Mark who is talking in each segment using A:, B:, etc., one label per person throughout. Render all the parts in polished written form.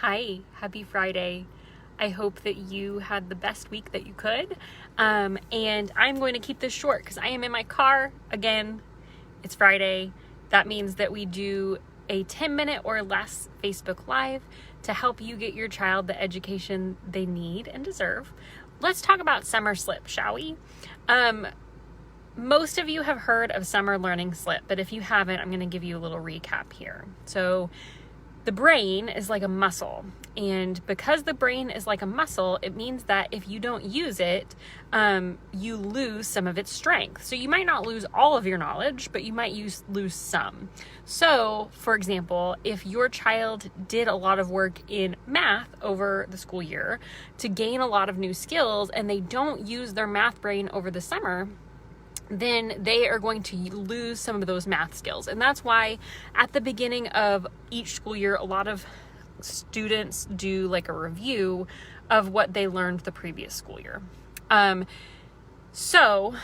A: Hi, happy Friday. I hope that you had the best week that you could. And I'm going to keep this short because I am in my car. Again, it's Friday. That means that we do a 10-minute or less Facebook Live to help you get your child the education they need and deserve. Let's talk about summer slip, shall we? Most of you have heard of summer learning slip, but if you haven't, I'm going to give you a little recap here. So the brain is like a muscle, and because the brain is like a muscle, it means that if you don't use it, you lose some of its strength. So you might not lose all of your knowledge, but you might lose some. So, for example, if your child did a lot of work in math over the school year to gain a lot of new skills, and they don't use their math brain over the summer, then they are going to lose some of those math skills. And that's why at the beginning of each school year, a lot of students do like a review of what they learned the previous school year. So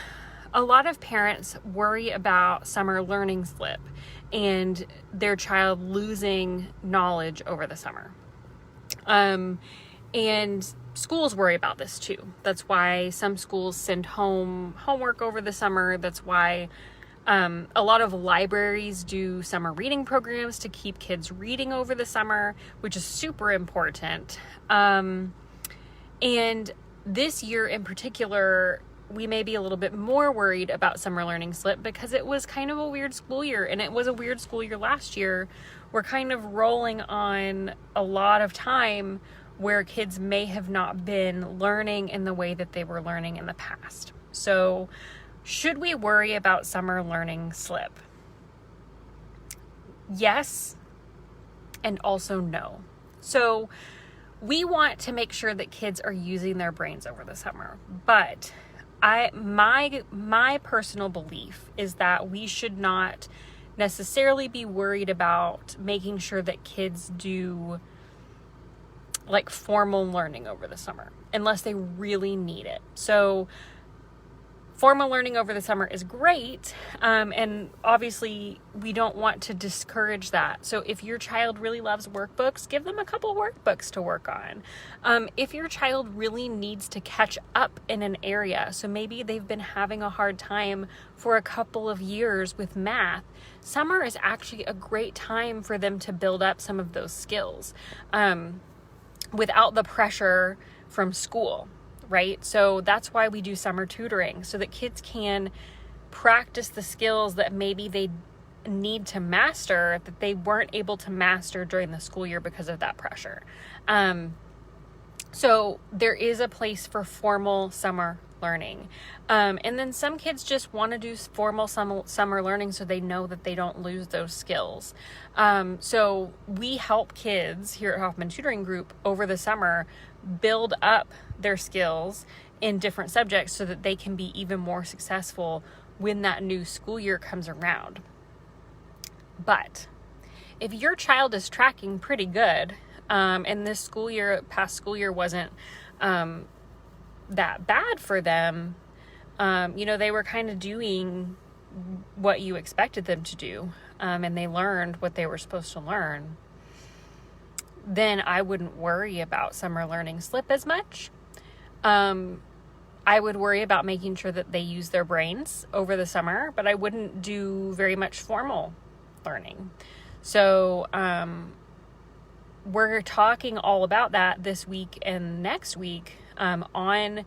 A: a lot of parents worry about summer learning slip and their child losing knowledge over the summer. And schools worry about this too. That's why some schools send home homework over the summer. That's why a lot of libraries do summer reading programs to keep kids reading over the summer, which is super important. And this year in particular, we may be a little bit more worried about summer learning slip because it was kind of a weird school year, and it was a weird school year last year. We're kind of rolling on a lot of time where kids may have not been learning in the way that they were learning in the past. So, should we worry about summer learning slip? Yes, and also no. So, we want to make sure that kids are using their brains over the summer, but my personal belief is that we should not necessarily be worried about making sure that kids do like formal learning over the summer unless they really need it. So formal learning over the summer is great, and obviously we don't want to discourage that. So if your child really loves workbooks, give them a couple workbooks to work on. If your child really needs to catch up in an area, so maybe they've been having a hard time for a couple of years with math, summer is actually a great time for them to build up some of those skills without the pressure from school. Right? So that's why we do summer tutoring, so that kids can practice the skills that maybe they need to master that they weren't able to master during the school year because of that pressure. So there is a place for formal summer learning. And then some kids just want to do formal summer learning so they know that they don't lose those skills. So we help kids here at Hoffman Tutoring Group over the summer build up their skills in different subjects so that they can be even more successful when that new school year comes around. But if your child is tracking pretty good, and this past school year wasn't that bad for them, they were kind of doing what you expected them to do, and they learned what they were supposed to learn, then I wouldn't worry about summer learning slip as much. I would worry about making sure that they use their brains over the summer, but I wouldn't do very much formal learning. So we're talking all about that this week and next week on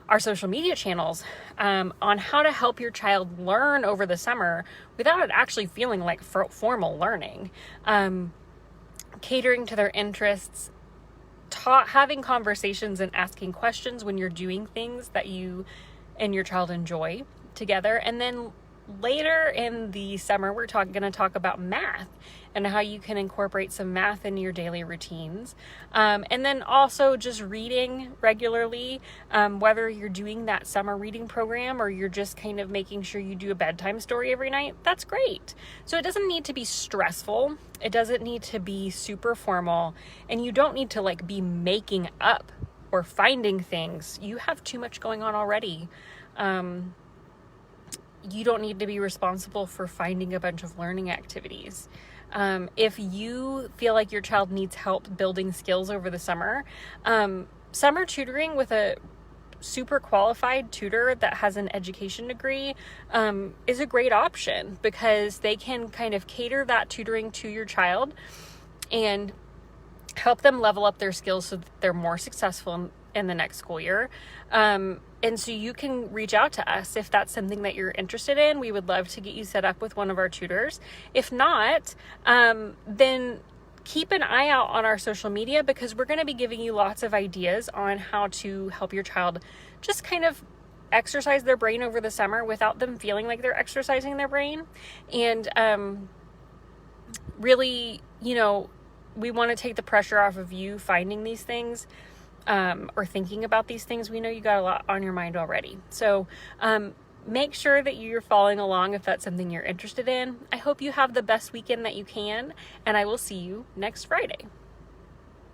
A: our social media channels, on how to help your child learn over the summer without it actually feeling like formal learning. Catering to their interests, having conversations and asking questions when you're doing things that you and your child enjoy together. And then later in the summer, we're going to talk about math and how you can incorporate some math in your daily routines. And then also just reading regularly, whether you're doing that summer reading program or you're just kind of making sure you do a bedtime story every night, that's great. So it doesn't need to be stressful. It doesn't need to be super formal, and you don't need to be making up or finding things. You have too much going on already. You don't need to be responsible for finding a bunch of learning activities. If you feel like your child needs help building skills over the summer, summer tutoring with a super qualified tutor that has an education degree is a great option, because they can kind of cater that tutoring to your child and help them level up their skills so that they're more successful in the next school year. And so you can reach out to us if that's something that you're interested in. We would love to get you set up with one of our tutors. If not, then keep an eye out on our social media, because we're going to be giving you lots of ideas on how to help your child just kind of exercise their brain over the summer without them feeling like they're exercising their brain. And really, you know, we want to take the pressure off of you finding these things or thinking about these things. We know you got a lot on your mind already. So make sure that you're following along if that's something you're interested in. I hope you have the best weekend that you can, and I will see you next Friday.